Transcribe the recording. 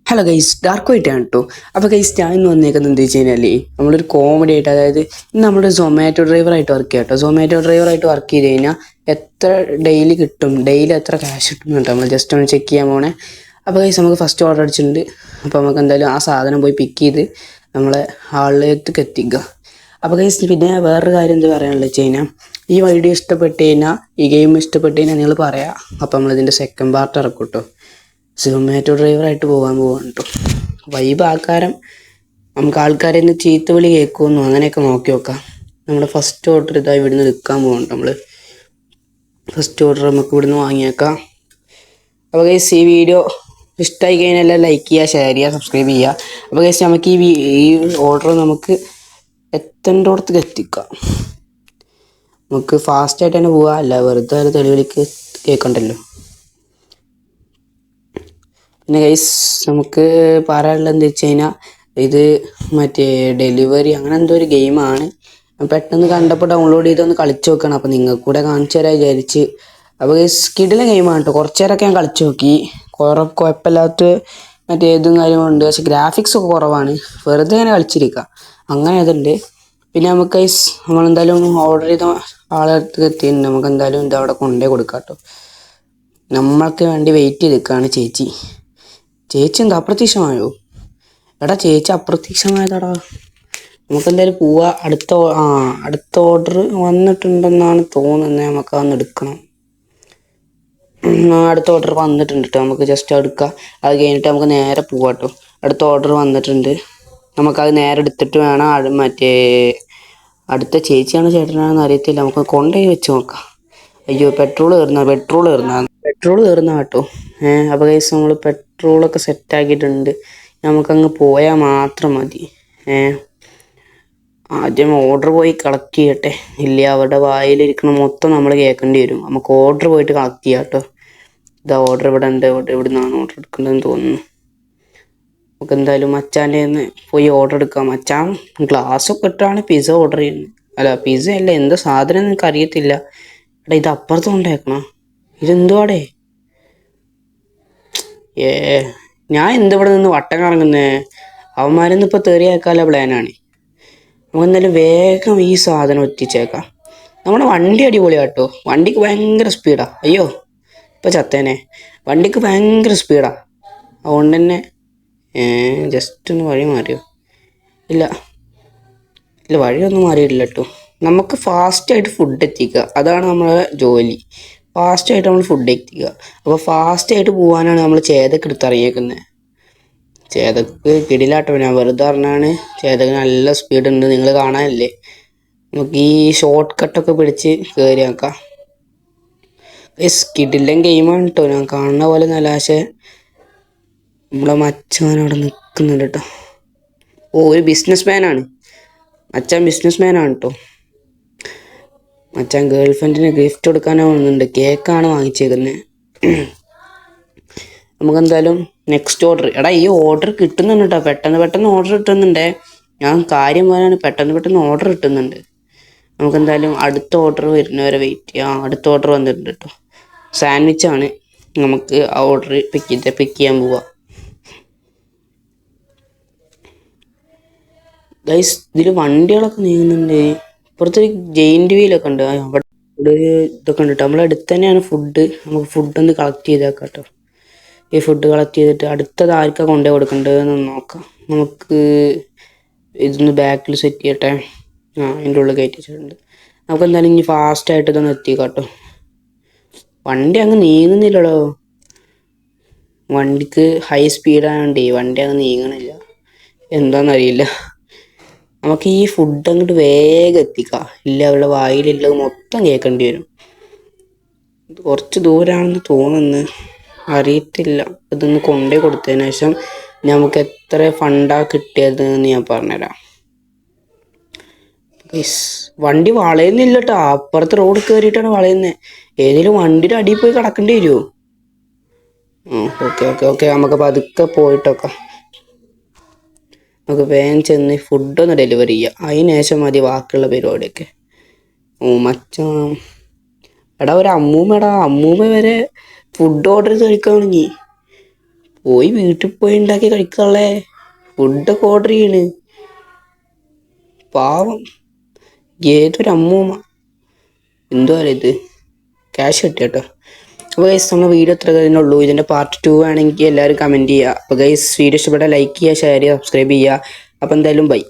Hello guys, dark white ആണ് കേട്ടോ. അപ്പോൾ ഗൈസ്, ഞാൻ ഇന്ന് വന്നേക്കുന്നത് എന്താ വെച്ച് കഴിഞ്ഞാൽ നമ്മളൊരു കോമഡി ആയിട്ട്, അതായത് ഇന്ന് നമ്മുടെ സൊമാറ്റോ ഡ്രൈവറായിട്ട് വർക്ക് ചെയ്യാം കേട്ടോ. സൊമാറ്റോ ഡ്രൈവറായിട്ട് വർക്ക് ചെയ്ത് കഴിഞ്ഞാൽ എത്ര ഡെയിലി കിട്ടും, ഡെയിലി എത്ര ക്യാഷ് കിട്ടും കേട്ടോ. നമ്മൾ ജസ്റ്റ് ഒന്ന് ചെക്ക് ചെയ്യാൻ പോണേ. അപ്പോൾ ഗൈസ്, നമുക്ക് ഫസ്റ്റ് ഓർഡർ അടിച്ചിട്ടുണ്ട്. അപ്പോൾ നമുക്ക് എന്തായാലും ആ സാധനം പോയി പിക്ക് ചെയ്ത് നമ്മളെ ഹാളിലേക്ക് എത്തിക്കുക. അപ്പോൾ ഗൈസ്, പിന്നെ വേറൊരു കാര്യം എന്താ പറയാനുള്ളത് വെച്ച് കഴിഞ്ഞാൽ, ഈ വീഡിയോ ഇഷ്ടപ്പെട്ട് കഴിഞ്ഞാൽ, ഈ ഗെയിം ഇഷ്ടപ്പെട്ട് കഴിഞ്ഞാൽ നിങ്ങൾ പറയാം. അപ്പോൾ നമ്മളിതിൻ്റെ സെക്കൻഡ് പാർട്ട് ഇറക്കും കേട്ടോ. സൊമാറ്റോ ഡ്രൈവറായിട്ട് പോകാൻ പോവാണ് കേട്ടോ. വൈബ് ആക്കാരം നമുക്ക് ആൾക്കാരെ നിന്ന് ചീത്ത വിളി കേൾക്കുമെന്നോ അങ്ങനെയൊക്കെ നോക്കി നോക്കാം. നമ്മുടെ ഫസ്റ്റ് ഓർഡർ ഇതാ ഇവിടുന്ന് എടുക്കാൻ പോകുന്നുണ്ട്. നമ്മൾ ഫസ്റ്റ് ഓർഡർ നമുക്ക് ഇവിടുന്ന് വാങ്ങിയേക്കാം. അപ്പോൾ ഗൈസ്, ഈ വീഡിയോ ഇഷ്ടമായി കഴിഞ്ഞാൽ എല്ലാം ലൈക്ക് ചെയ്യുക, ഷെയർ ചെയ്യുക, സബ്സ്ക്രൈബ് ചെയ്യുക. അപ്പോൾ ഗൈസ്, നമുക്ക് ഈ ഓർഡർ നമുക്ക് എത്തേണ്ടോടത്തേക്ക് എത്തിക്കാം. നമുക്ക് ഫാസ്റ്റായിട്ട് തന്നെ പോകാം, അല്ല വെറുതെ തെളിവിളിക്ക് കേൾക്കണ്ടല്ലോ. പിന്നെ ഗൈസ്, നമുക്ക് പറയാനുള്ളത് എന്താ വെച്ച് കഴിഞ്ഞാൽ, ഇത് മറ്റേ ഡെലിവറി അങ്ങനെ എന്തോ ഒരു ഗെയിമാണ്. പെട്ടെന്ന് കണ്ടപ്പോൾ ഡൗൺലോഡ് ചെയ്തൊന്ന് കളിച്ച് നോക്കണം. അപ്പോൾ നിങ്ങൾക്ക് കൂടെ കാണിച്ചു തരാൻ വിചാരിച്ച്. അപ്പോൾ ഗൈസ്, കിടിലൻ ഗെയിമാണ് കേട്ടോ. കുറച്ച് നേരമൊക്കെ ഞാൻ കളിച്ച് നോക്കി. കുഴപ്പമില്ലാത്ത മറ്റേ ഏതും കാര്യങ്ങളുണ്ട്. പക്ഷേ ഗ്രാഫിക്സ് ഒക്കെ കുറവാണ്. വെറുതെ ഇങ്ങനെ കളിച്ചിരിക്കുക, അങ്ങനെ ഇതുണ്ട്. പിന്നെ നമുക്ക് ഗൈസ്, നമ്മളെന്തായാലും ഓർഡർ ചെയ്ത ആളെ അടുത്ത് എത്തിയിട്ടുണ്ട്. നമുക്ക് എന്തായാലും ഇത് അവിടെ കൊണ്ടേ കൊടുക്കാം കേട്ടോ. നമ്മൾക്ക് വേണ്ടി വെയിറ്റ് ചെയ്ത് നിൽക്കുകയാണ് ചേച്ചി. ചേച്ചി എന്താ അപ്രത്യക്ഷമായോ? എടാ, ചേച്ചി അപ്രത്യക്ഷമായതാടാ. നമുക്കെന്തായാലും പോവാ. അടുത്ത ഓർഡർ വന്നിട്ടുണ്ടെന്നാണ് തോന്നുന്നത്. നമുക്ക് അതൊന്ന് എടുക്കണം. അടുത്ത ഓർഡർ വന്നിട്ടുണ്ട് കേട്ടോ. നമുക്ക് ജസ്റ്റ് എടുക്കാം. അത് കഴിഞ്ഞിട്ട് നമുക്ക് നേരെ പോവാം കേട്ടോ. അടുത്ത ഓർഡർ വന്നിട്ടുണ്ട്. നമുക്കത് നേരെ എടുത്തിട്ട് വേണം മറ്റേ അടുത്ത ചേച്ചിയാണോ ചേട്ടനാണെന്ന് അറിയത്തില്ല. നമുക്ക് കൊണ്ടുപോയി വെച്ച് നോക്കാം. അയ്യോ, പെട്രോൾ കയറുന്ന കേട്ടോ. അപ്പോൾ ഗൈസ്, നമ്മൾ പെട്രോളൊക്കെ സെറ്റാക്കിയിട്ടുണ്ട്. നമുക്കങ്ങ് പോയാൽ മാത്രം മതി. ആദ്യം ഓർഡർ പോയി കളക്ട് ചെയ്യട്ടെ. ഇല്ല, അവരുടെ വായിലിരിക്കണ മൊത്തം നമ്മൾ കേൾക്കേണ്ടി വരും. നമുക്ക് ഓർഡർ പോയിട്ട് കളക്ട് ചെയ്യാം കേട്ടോ. ഇതാ ഓർഡർ ഇവിടെ ഉണ്ട്. ഇവിടെ നിന്നാണ് ഓർഡർ എടുക്കേണ്ടതെന്ന് തോന്നുന്നു. നമുക്ക് എന്തായാലും മച്ചാൻ്റെ നിന്ന് പോയി ഓർഡർ എടുക്കാം. മച്ചാൻ ഗ്ലാസ്സൊക്കെ ഇട്ടാണ് പിസ്സ ഓർഡർ ചെയ്യുന്നത്. അല്ല, പിസ്സ അല്ല, എന്താ സാധനം എനിക്ക് അറിയത്തില്ല. എടാ, ഇത് അപ്പുറത്ത് കൊണ്ടേക്കണം. ഇതെന്തുവാടേ? ഞാൻ എന്തിവിടെ നിന്ന് വട്ടം കറങ്ങുന്നേ? അവന്മാരൊന്നും ഇപ്പോൾ തെറിയാക്കാനുള്ള പ്ലാനാണ്. നമുക്ക് എന്തായാലും വേഗം ഈ സാധനം എത്തിച്ചേക്കാം. നമ്മുടെ വണ്ടി അടിപൊളിയാട്ടോ. വണ്ടിക്ക് ഭയങ്കര സ്പീഡാ. അയ്യോ, ഇപ്പം ചത്തേനെ. വണ്ടിക്ക് ഭയങ്കര സ്പീഡാ. അതുകൊണ്ട് തന്നെ ജസ്റ്റ് ഒന്ന് വഴി മാറിയോ? ഇല്ല, വഴിയൊന്നും മാറിയിട്ടില്ല കേട്ടോ. നമുക്ക് ഫാസ്റ്റായിട്ട് ഫുഡ് എത്തിക്കുക, അതാണ് നമ്മളെ ജോലി. ഫാസ്റ്റായിട്ട് നമ്മൾ ഫുഡ് എത്തിക്കുക. അപ്പോൾ ഫാസ്റ്റായിട്ട് പോകാനാണ് നമ്മൾ ചേതക്ക് എടുത്തിറങ്ങിയേക്കുന്നത്. ചേതക്ക് കിടിലാട്ടോ. ഞാൻ വെറുതെ പറഞ്ഞാണ്. ചേതക്ക് നല്ല സ്പീഡ് ഉണ്ട്, നിങ്ങൾ കാണാനല്ലേ. നമുക്ക് ഈ ഷോർട്ട് കട്ടൊക്കെ പിടിച്ച് കയറി നോക്കാം. കിടിലൻ ഗെയിമാണ് കേട്ടോ. ഞാൻ കാണുന്ന പോലെ നല്ല. പക്ഷേ നമ്മളെ മച്ചാൻ അവിടെ നിൽക്കുന്നുണ്ട് കേട്ടോ. ഒരു ബിസിനസ് മാനാണ് മച്ചാൻ. കേട്ടോ. മച്ചാൻ ഗേൾ ഫ്രണ്ടിന് ഗിഫ്റ്റ് കൊടുക്കാനോ വന്നിട്ടുണ്ട്. കേക്കാണ് വാങ്ങിച്ചേക്കുന്നത്. നമുക്കെന്തായാലും നെക്സ്റ്റ് ഓർഡർ. എടാ, ഈ ഓർഡർ കിട്ടുന്നുണ്ട് കേട്ടോ. പെട്ടെന്ന് ഓർഡർ കിട്ടുന്നുണ്ടേ. ഞാൻ കാര്യം പറയാൻ പെട്ടെന്ന് ഓർഡർ കിട്ടുന്നുണ്ട്. നമുക്കെന്തായാലും അടുത്ത ഓർഡർ വരുന്നവരെ വെയിറ്റ് ചെയ്യാം. അടുത്ത ഓർഡർ വന്നിട്ടുണ്ട് കേട്ടോ. സാൻഡ്വിച്ചാണ്. നമുക്ക് ആ ഓർഡർ പിക്ക് ചെയ്യാൻ പോവാം. ഗൈസ്, ഇതിൽ വണ്ടികളൊക്കെ നീങ്ങുന്നുണ്ട്. ഇപ്പുറത്തൊരു ജെയിൻറ്റ് വീലൊക്കെ ഉണ്ട്. അവിടെ ഇതൊക്കെ ഉണ്ട് കേട്ടോ. നമ്മളെ അടുത്ത് തന്നെയാണ് ഫുഡ്. നമുക്ക് ഫുഡൊന്ന് കളക്ട് ചെയ്തേക്കാം കേട്ടോ. ഈ ഫുഡ് കളക്ട് ചെയ്തിട്ട് അടുത്തത് ആർക്കാണ് കൊണ്ടുപോയി കൊടുക്കേണ്ടതെന്ന് നോക്കാം. നമുക്ക് ഇതൊന്ന് ബാക്കിൽ സെറ്റ് ചെയ്യട്ടെ. അതിൻ്റെ ഉള്ളിൽ കയറ്റി വെച്ചിട്ടുണ്ട്. നമുക്ക് എന്തായാലും ഇനി ഫാസ്റ്റായിട്ട് ഇതൊന്ന് എത്തിക്കാം കേട്ടോ. വണ്ടി അങ്ങ് നീങ്ങുന്നില്ലടോ. വണ്ടിക്ക് ഹൈ സ്പീഡായതുകൊണ്ടേ വണ്ടി അങ്ങ് നീങ്ങണില്ല. എന്താണെന്നറിയില്ല. നമുക്ക് ഈ ഫുഡ് അങ്ങോട്ട് വേഗം എത്തിക്കാം. ഇല്ല, അവരുടെ വായിലുള്ളത് മൊത്തം കേൾക്കേണ്ടി വരും. കുറച്ച് ദൂരമാണെന്ന് തോന്നുന്നു, അറിയത്തില്ല. ഇതൊന്ന് കൊണ്ടേ കൊടുത്തതിന് ശേഷം നമുക്ക് എത്ര ഫണ്ടാ കിട്ടിയതെന്ന് ഞാൻ പറഞ്ഞുതരാം. വണ്ടി വളയുന്നില്ല കേട്ടോ. അപ്പുറത്ത് റോഡ് കയറിയിട്ടാണ് വളയുന്നത്. ഏതെങ്കിലും വണ്ടിയുടെ അടിയിൽ പോയി കിടക്കേണ്ടി വരുമോ? ഓക്കെ. നമുക്ക് പതുക്കെ പോയിട്ടൊക്കെ നമുക്ക് വേഗം ചെന്ന് ഫുഡൊന്ന് ഡെലിവറി ചെയ്യാം. അതിന് ശേഷം മതി ബാക്കിയുള്ള പരിപാടിയൊക്കെ. മച്ചാൻ, എടാ, ഒരു അമ്മൂമ്മ വരെ ഫുഡ് ഓർഡർ ചെയ്ത് കഴിക്കാൻ തുടങ്ങി. പോയി വീട്ടിൽ പോയി ഉണ്ടാക്കി കഴിക്കാനുള്ളേ ഫുഡൊക്കെ ഓർഡർ ചെയ്യണ്. പാവം ഏതൊരു അമ്മൂമ്മ. എന്തോ ഇത് ക്യാഷ് കിട്ടി കേട്ടോ. അപ്പോൾ ഗൈസ് നമ്മുടെ വീഡിയോ എത്ര കഴിഞ്ഞുള്ളൂ. ഇതിൻ്റെ പാർട്ട് 2 ആണെങ്കിൽ എല്ലാവരും കമൻറ്റ് ചെയ്യുക. അപ്പോൾ ഗൈസ് വീഡിയോ ഇഷ്ടപ്പെട്ടാൽ ലൈക്ക് ചെയ്യുക, ഷെയർ ചെയ്യുക, സബ്സ്ക്രൈബ് ചെയ്യുക. അപ്പോൾ എന്തായാലും ബൈ.